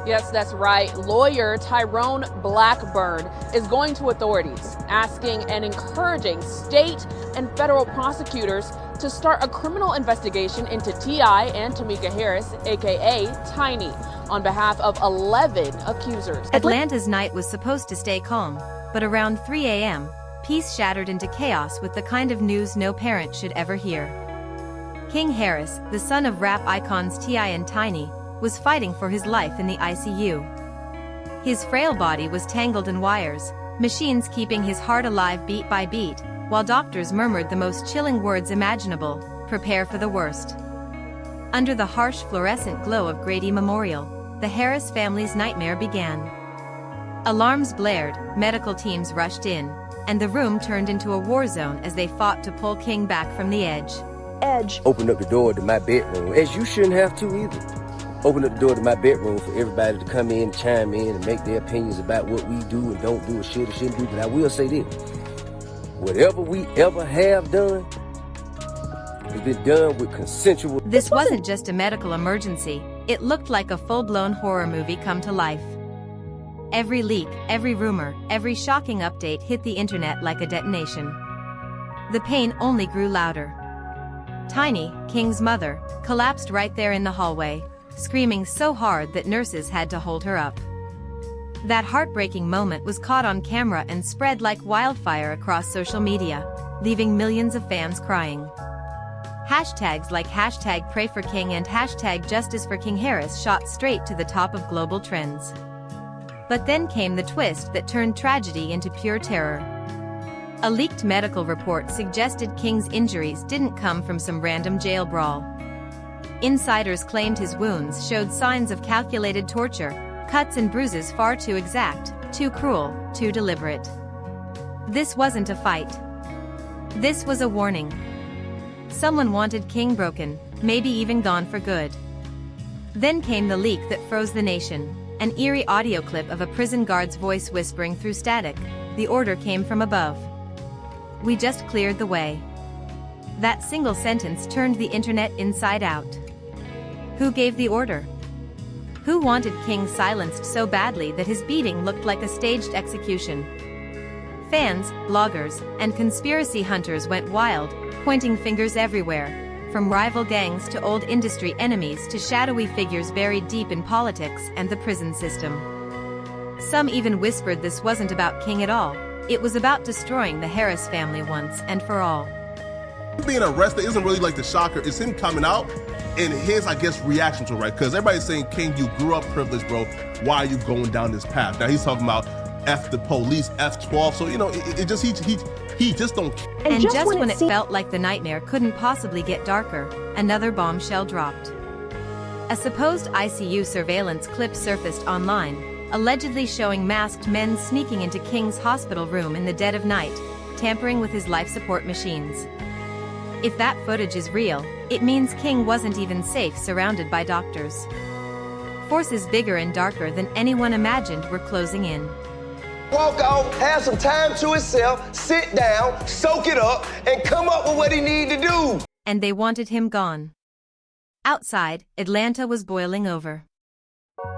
Yes, that's right. Lawyer Tyrone Blackburn is going to authorities, asking and encouraging state and federal prosecutors to start a criminal investigation into T.I. and Tamika Harris, aka Tiny, on behalf of 11 accusers. Atlanta's night was supposed to stay calm, but around 3 a.m., peace shattered into chaos with the kind of news no parent should ever hear. King Harris, the son of rap icons T.I. and Tiny, was fighting for his life in the ICU. His frail body was tangled in wires, machines keeping his heart alive beat by beat, while doctors murmured the most chilling words imaginable: prepare for the worst. Under the harsh fluorescent glow of Grady Memorial, the Harris family's nightmare began. Alarms blared, medical teams rushed in, and the room turned into a war zone as they fought to pull King back from the edge. Opened up the door to my bedroom, as you shouldn't have to either. Opened up the door to my bedroom for everybody to come in, chime in, and make their opinions about what we do and don't do, or should or shouldn't do. But I will say this: whatever we ever have done has been done with consensual. This wasn't just a medical emergency, it looked like a full-blown horror movie come to life. Every leak, every rumor, every shocking update hit the internet like a detonation. The pain only grew louder. Tiny, King's mother, collapsed right there in the hallway, screaming so hard that nurses had to hold her up. That heartbreaking moment was caught on camera and spread like wildfire across social media, leaving millions of fans crying. Hashtags like #PrayForKing and #JusticeForKing Harris shot straight to the top of global trends. But then came the twist that turned tragedy into pure terror. A leaked medical report suggested King's injuries didn't come from some random jail brawl. Insiders claimed his wounds showed signs of calculated torture, cuts and bruises far too exact, too cruel, too deliberate. This wasn't a fight. This was a warning. Someone wanted King broken, maybe even gone for good. Then came the leak that froze the nation, an eerie audio clip of a prison guard's voice whispering through static, "The order came from above. We just cleared the way." That single sentence turned the internet inside out. Who gave the order? Who wanted King silenced so badly that his beating looked like a staged execution? Fans, bloggers, and conspiracy hunters went wild, pointing fingers everywhere, from rival gangs to old industry enemies to shadowy figures buried deep in politics and the prison system. Some even whispered this wasn't about King at all, it was about destroying the Harris family once and for all. Being arrested isn't really like the shocker, it's him coming out and his, I guess, reaction to it, right? Because everybody's saying, King, you grew up privileged, bro. Why are you going down this path? Now he's talking about F the police, F12, so, you know, he just don't care. And just when it felt like the nightmare couldn't possibly get darker, another bombshell dropped. A supposed ICU surveillance clip surfaced online, allegedly showing masked men sneaking into King's hospital room in the dead of night, tampering with his life support machines. If that footage is real, it means King wasn't even safe surrounded by doctors. Forces bigger and darker than anyone imagined were closing in. Walk out, have some time to himself, sit down, soak it up, and come up with what he need to do. And they wanted him gone. Outside, Atlanta was boiling over.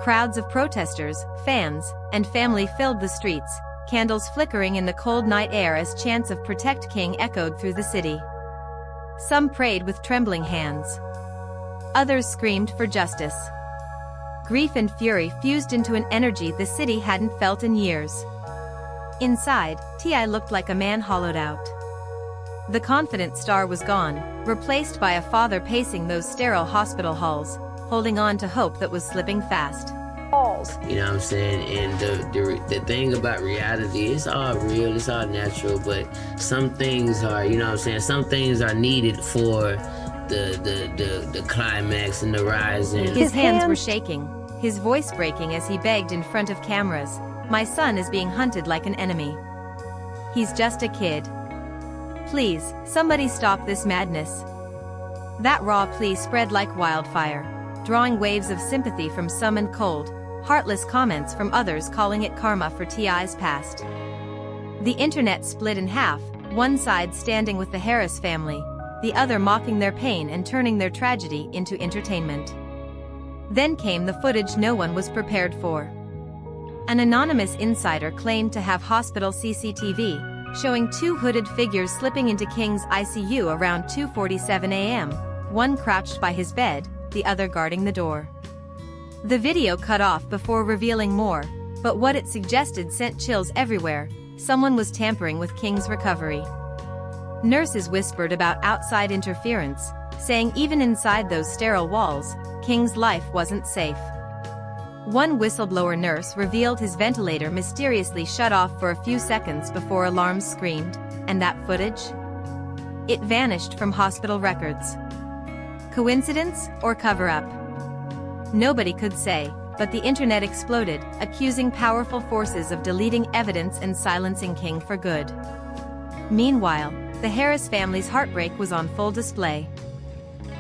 Crowds of protesters, fans, and family filled the streets, candles flickering in the cold night air as chants of "Protect King" echoed through the city. Some prayed with trembling hands. Others screamed for justice. Grief and fury fused into an energy the city hadn't felt in years. Inside, T.I. looked like a man hollowed out. The confident star was gone, replaced by a father pacing those sterile hospital halls, holding on to hope that was slipping fast. You know what I'm saying? And the thing about reality, it's all real, it's all natural, but some things are, you know what I'm saying, some things are needed for the climax and the rise. And his hands were shaking, his voice breaking as he begged in front of cameras, "My son is being hunted like an enemy. He's just a kid. Please, somebody stop this madness." That raw plea spread like wildfire, drawing waves of sympathy from some and cold, heartless comments from others calling it karma for T.I.'s past. The internet split in half, one side standing with the Harris family, the other mocking their pain and turning their tragedy into entertainment. Then came the footage no one was prepared for. An anonymous insider claimed to have hospital CCTV, showing two hooded figures slipping into King's ICU around 2:47 a.m., one crouched by his bed, the other guarding the door. The video cut off before revealing more, but what it suggested sent chills everywhere. Someone was tampering with King's recovery. Nurses whispered about outside interference, saying even inside those sterile walls, King's life wasn't safe. One whistleblower nurse revealed his ventilator mysteriously shut off for a few seconds before alarms screamed, and that footage? It vanished from hospital records. Coincidence or cover-up? Nobody could say, but the internet exploded, accusing powerful forces of deleting evidence and silencing King for good. Meanwhile, the Harris family's heartbreak was on full display.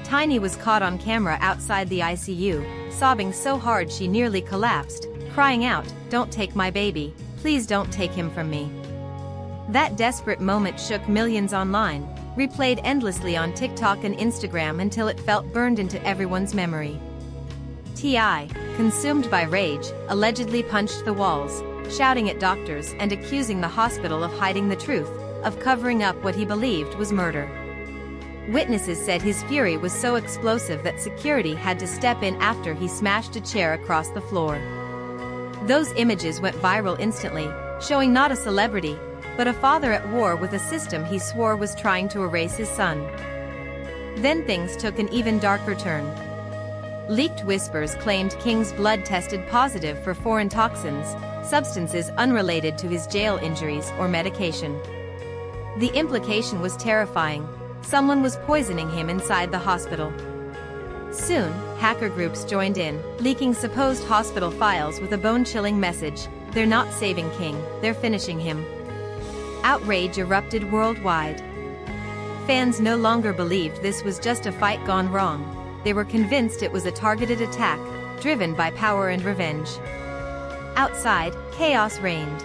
Tiny was caught on camera outside the ICU, sobbing so hard she nearly collapsed, crying out, "Don't take my baby, please don't take him from me." That desperate moment shook millions online, replayed endlessly on TikTok and Instagram until it felt burned into everyone's memory. T.I., consumed by rage, allegedly punched the walls, shouting at doctors and accusing the hospital of hiding the truth, of covering up what he believed was murder. Witnesses said his fury was so explosive that security had to step in after he smashed a chair across the floor. Those images went viral instantly, showing not a celebrity, but a father at war with a system he swore was trying to erase his son. Then things took an even darker turn. Leaked whispers claimed King's blood tested positive for foreign toxins, substances unrelated to his jail injuries or medication. The implication was terrifying. Someone was poisoning him inside the hospital. Soon, hacker groups joined in, leaking supposed hospital files with a bone-chilling message: "They're not saving King, they're finishing him." Outrage erupted worldwide. Fans no longer believed this was just a fight gone wrong. They were convinced it was a targeted attack, driven by power and revenge. Outside, chaos reigned.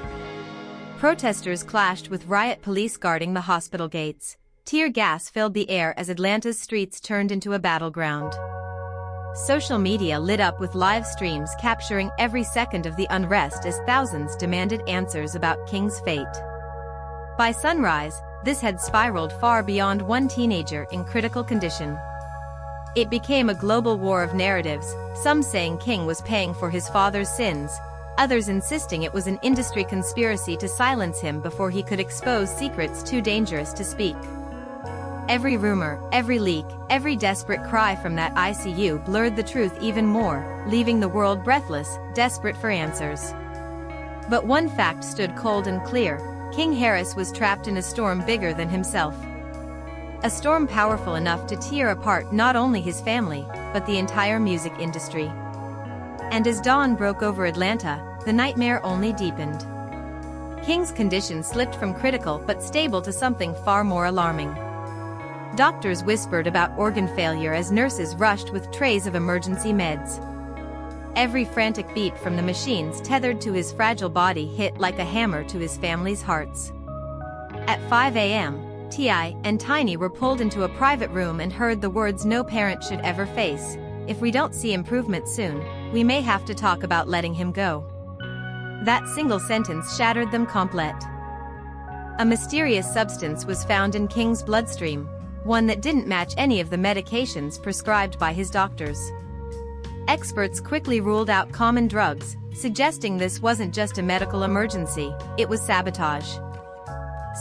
Protesters clashed with riot police guarding the hospital gates. Tear gas filled the air as Atlanta's streets turned into a battleground. Social media lit up with live streams capturing every second of the unrest as thousands demanded answers about King's fate. By sunrise, this had spiraled far beyond one teenager in critical condition. It became a global war of narratives, some saying King was paying for his father's sins, others insisting it was an industry conspiracy to silence him before he could expose secrets too dangerous to speak. Every rumor, every leak, every desperate cry from that ICU blurred the truth even more, leaving the world breathless, desperate for answers. But one fact stood cold and clear: King Harris was trapped in a storm bigger than himself. A storm powerful enough to tear apart not only his family, but the entire music industry. And as dawn broke over Atlanta, the nightmare only deepened. King's condition slipped from critical but stable to something far more alarming. Doctors whispered about organ failure as nurses rushed with trays of emergency meds. Every frantic beat from the machines tethered to his fragile body hit like a hammer to his family's hearts. At 5 a.m., T.I. and Tiny were pulled into a private room and heard the words no parent should ever face: "If we don't see improvement soon, we may have to talk about letting him go." That single sentence shattered them complete. A mysterious substance was found in King's bloodstream, one that didn't match any of the medications prescribed by his doctors. Experts quickly ruled out common drugs, suggesting this wasn't just a medical emergency, it was sabotage.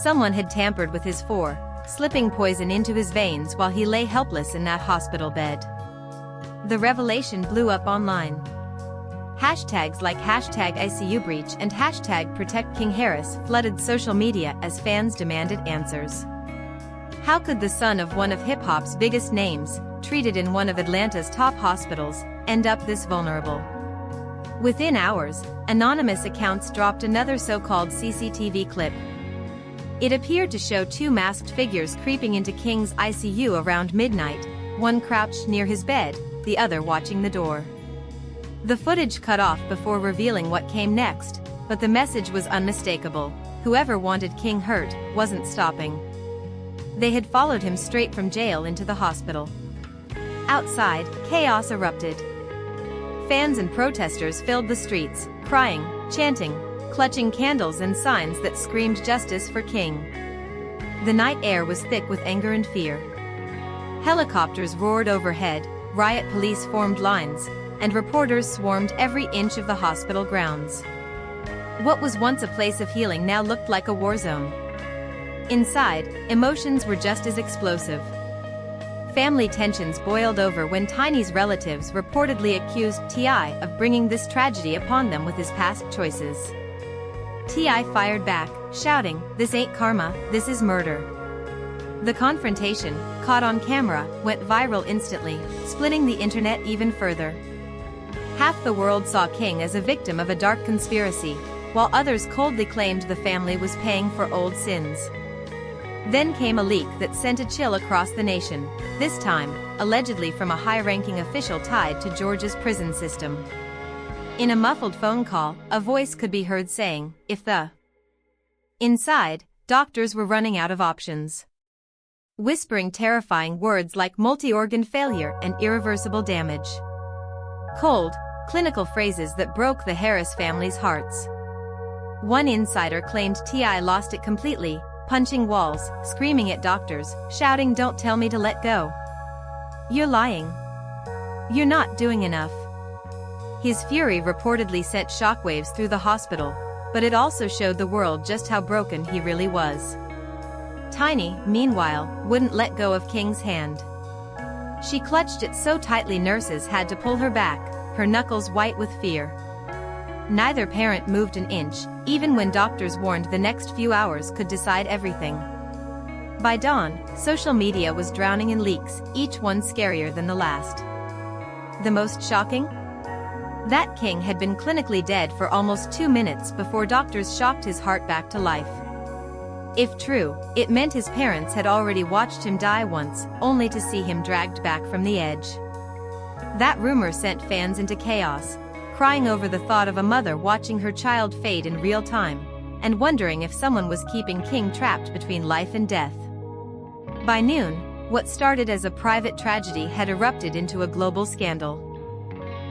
Someone had tampered with his slipping poison into his veins while he lay helpless in that hospital bed. The revelation blew up online. Hashtags like #ICUBreach and #ProtectKingHarris flooded social media as fans demanded answers. How could the son of one of hip-hop's biggest names, treated in one of Atlanta's top hospitals, end up this vulnerable? Within hours, anonymous accounts dropped another so-called CCTV clip. It appeared to show two masked figures creeping into King's ICU around midnight, one crouched near his bed, the other watching the door. The footage cut off before revealing what came next, but the message was unmistakable: whoever wanted King hurt wasn't stopping. They had followed him straight from jail into the hospital. Outside, chaos erupted. Fans and protesters filled the streets, crying, chanting, clutching candles and signs that screamed justice for King. The night air was thick with anger and fear. Helicopters roared overhead, riot police formed lines, and reporters swarmed every inch of the hospital grounds. What was once a place of healing now looked like a war zone. Inside, emotions were just as explosive. Family tensions boiled over when Tiny's relatives reportedly accused T.I. of bringing this tragedy upon them with his past choices. T.I. fired back, shouting, "This ain't karma, this is murder." The confrontation, caught on camera, went viral instantly, splitting the internet even further. Half the world saw King as a victim of a dark conspiracy, while others coldly claimed the family was paying for old sins. Then came a leak that sent a chill across the nation, this time, allegedly from a high-ranking official tied to Georgia's prison system. In a muffled phone call, a voice could be heard saying, "If the..." Inside, doctors were running out of options, whispering terrifying words like multi-organ failure and irreversible damage. Cold, clinical phrases that broke the Harris family's hearts. One insider claimed T.I. lost it completely, punching walls, screaming at doctors, shouting, "Don't tell me to let go. You're lying. You're not doing enough." His fury reportedly sent shockwaves through the hospital, but it also showed the world just how broken he really was. Tiny, meanwhile, wouldn't let go of King's hand. She clutched it so tightly nurses had to pull her back, her knuckles white with fear. Neither parent moved an inch, even when doctors warned the next few hours could decide everything. By dawn, social media was drowning in leaks, each one scarier than the last. The most shocking? That King had been clinically dead for almost 2 minutes before doctors shocked his heart back to life. If true, it meant his parents had already watched him die once, only to see him dragged back from the edge. That rumor sent fans into chaos, crying over the thought of a mother watching her child fade in real time, and wondering if someone was keeping King trapped between life and death. By noon, what started as a private tragedy had erupted into a global scandal.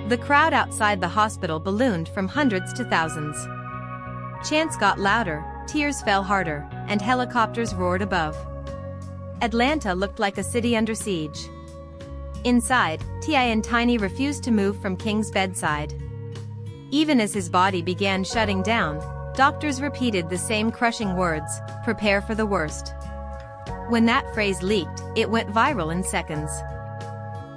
The crowd outside the hospital ballooned from hundreds to thousands. Chants got louder, tears fell harder, and helicopters roared above. Atlanta looked like a city under siege. Inside, T.I. and Tiny refused to move from King's bedside. Even as his body began shutting down, doctors repeated the same crushing words, "Prepare for the worst." When that phrase leaked, it went viral in seconds.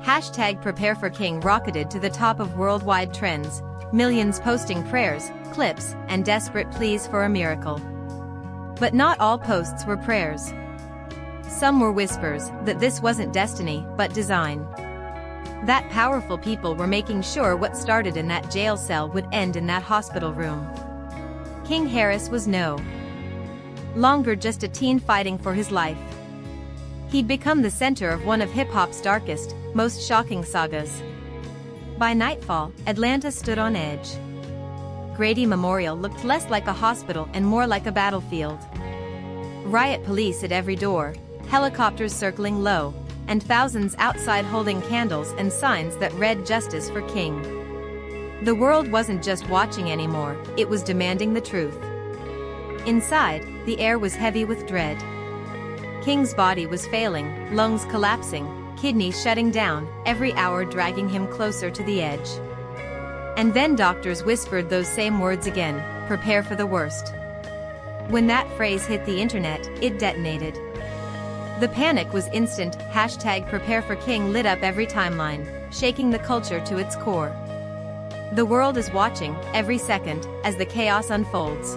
#PrepareForKing rocketed to the top of worldwide trends, millions posting prayers, clips, and desperate pleas for a miracle. But not all posts were prayers. Some were whispers that this wasn't destiny, but design. That powerful people were making sure what started in that jail cell would end in that hospital room. King Harris was no longer just a teen fighting for his life. He'd become the center of one of hip-hop's darkest, most shocking sagas. By nightfall, Atlanta stood on edge. Grady Memorial looked less like a hospital and more like a battlefield. Riot police at every door, helicopters circling low, and thousands outside holding candles and signs that read "Justice for King." The world wasn't just watching anymore, it was demanding the truth. Inside, the air was heavy with dread. King's body was failing, lungs collapsing, kidneys shutting down, every hour dragging him closer to the edge. And then doctors whispered those same words again, "Prepare for the worst." When that phrase hit the internet, it detonated. The panic was instant. #PrepareForKing lit up every timeline, shaking the culture to its core. The world is watching, every second, as the chaos unfolds.